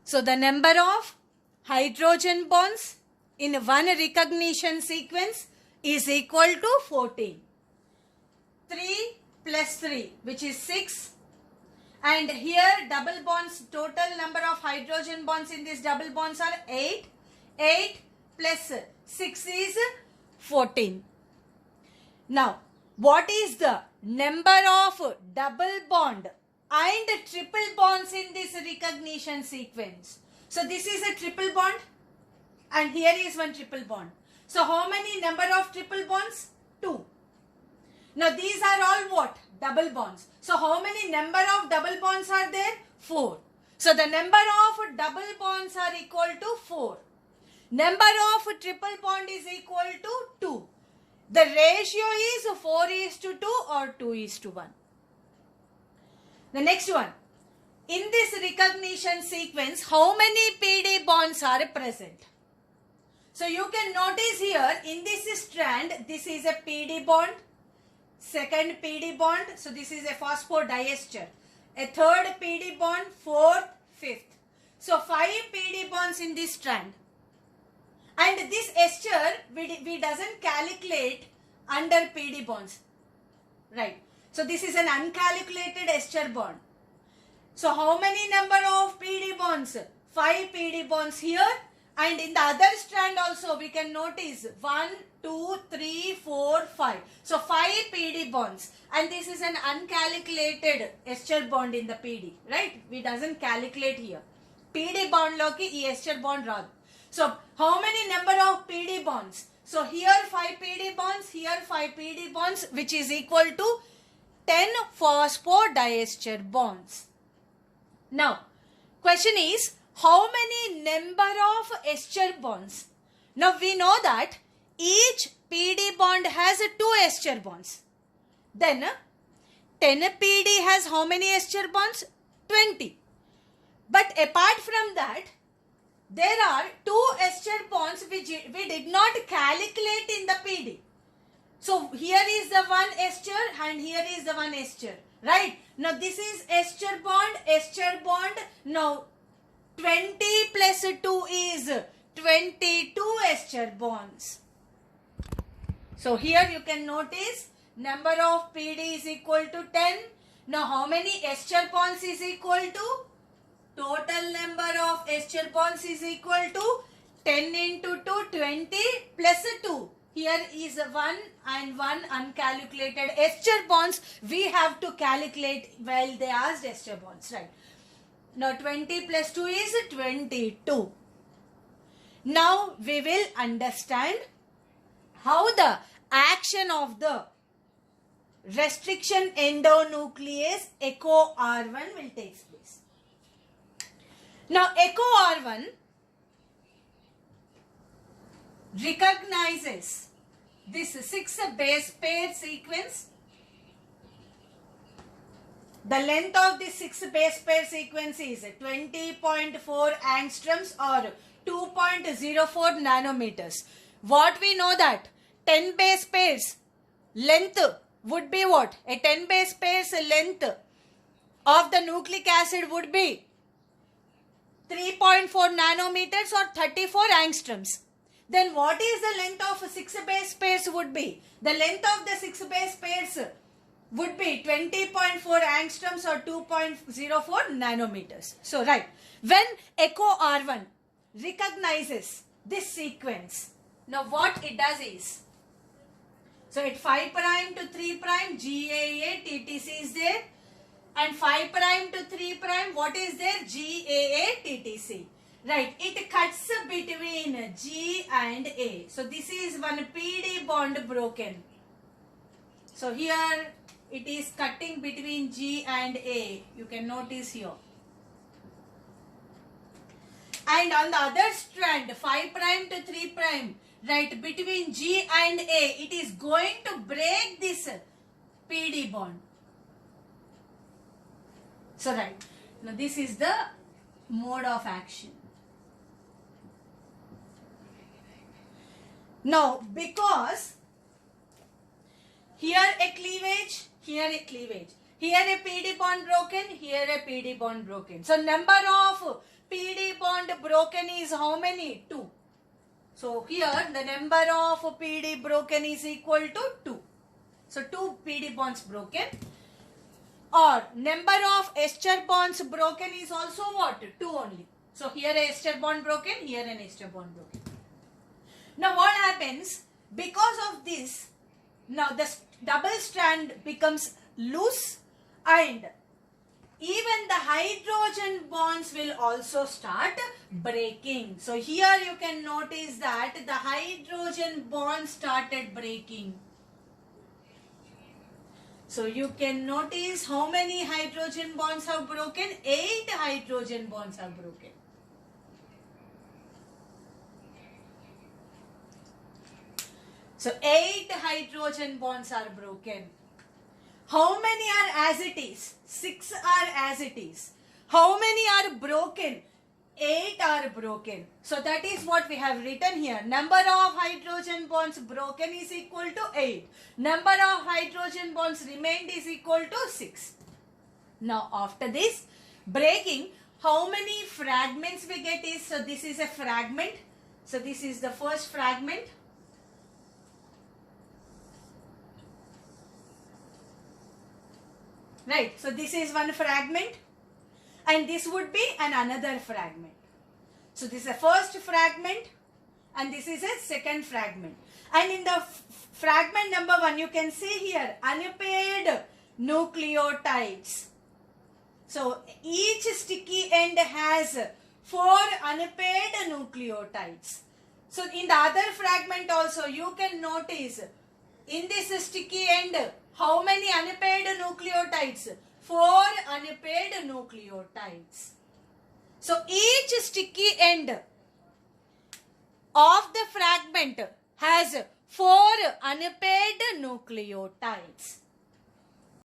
So the number of hydrogen bonds in one recognition sequence is equal to 14. 3 plus 3, which is 6. And here double bonds, total number of hydrogen bonds in these double bonds are 8. 8 plus 6 is 14. Now, what is the number of double bond and triple bonds in this recognition sequence? So this is a triple bond and here is one triple bond. So how many number of triple bonds? 2. Now these are all what? Double bonds. So how many number of double bonds are there? 4. So the number of double bonds are equal to 4. Number of triple bond is equal to 2. The ratio is 4:2 or 2:1. The next one. In this recognition sequence, how many PD bonds are present? So you can notice here in this strand, this is a PD bond, second PD bond, so this is a phosphodiester, a third PD bond, fourth, fifth. So 5 PD bonds in this strand. And this ester, we doesn't calculate under PD bonds. Right. So this is an uncalculated ester bond. So how many number of PD bonds? 5 PD bonds here. And in the other strand also we can notice 1, 2, 3, 4, 5. So 5 PD bonds. And this is an uncalculated ester bond in the PD. Right. We doesn't calculate here. PD bond loki ee ester bond raadu. So, how many number of PD bonds? So, here 5 PD bonds, here 5 PD bonds, which is equal to 10 phosphodiester bonds. Now, question is, how many number of ester bonds? Now, we know that each PD bond has 2 ester bonds. Then, 10 PD has how many ester bonds? 20. But apart from that, there are 2 ester bonds which we did not calculate in the PD. So here is the one ester and here is the one ester. Right? Now this is ester bond. Now 20 plus 2 is 22 ester bonds. So here you can notice number of PD is equal to 10. Now how many ester bonds is equal to? Total number of ester bonds is equal to 10 into 2, 20 plus 2. Here is 1 and 1 uncalculated ester bonds. We have to calculate while they asked ester bonds, right? Now 20 plus 2 is 22. Now we will understand how the action of the restriction endonuclease echo R1 will take place. Now, echo R1 recognizes this 6 base pair sequence. The length of this 6 base pair sequence is 20.4 angstroms or 2.04 nanometers. What we know that 10 base pairs length would be what? A 10 base pairs length of the nucleic acid would be 3.4 nanometers or 34 angstroms. Then what is the length of 6 base pairs would be? The length of the 6 base pairs would be 20.4 angstroms or 2.04 nanometers. So right, when echo R1 recognizes this sequence, now what it does is, so at 5' to 3', GAA, TTC is there. And 5' to 3', what is there? GAA, TTC. Right, it cuts between G and A. So this is one PD bond broken. So here it is cutting between G and A. You can notice here. And on the other strand, 5' to 3', right, between G and A, it is going to break this PD bond. So right, now this is the mode of action. Now because here a cleavage, here a cleavage, here a PD bond broken, here a PD bond broken. So number of PD bond broken is how many? 2. So here the number of PD broken is equal to 2. So 2 PD bonds broken. Or number of ester bonds broken is also what? 2 only. So here a ester bond broken, here an ester bond broken. Now what happens? Because of this, now the double strand becomes loose and even the hydrogen bonds will also start breaking. So here you can notice that the hydrogen bond started breaking. So you can notice how many hydrogen bonds have broken? 8 hydrogen bonds have broken. So 8 hydrogen bonds are broken. How many are as it is? 6 are as it is. How many are broken? 8 are broken. So that is what we have written here. Number of hydrogen bonds broken is equal to 8. Number of hydrogen bonds remained is equal to 6. Now after this breaking, how many fragments we get is, so this is a fragment. So this is the first fragment. Right, so this is one fragment and this would be another fragment. So this is a first fragment and this is a second fragment. And in the fragment number 1 you can see here unpaired nucleotides. So each sticky end has 4 unpaired nucleotides. So in the other fragment also you can notice in this sticky end how many unpaired nucleotides? 4 unpaired nucleotides. So each sticky end of the fragment has 4 unpaired nucleotides.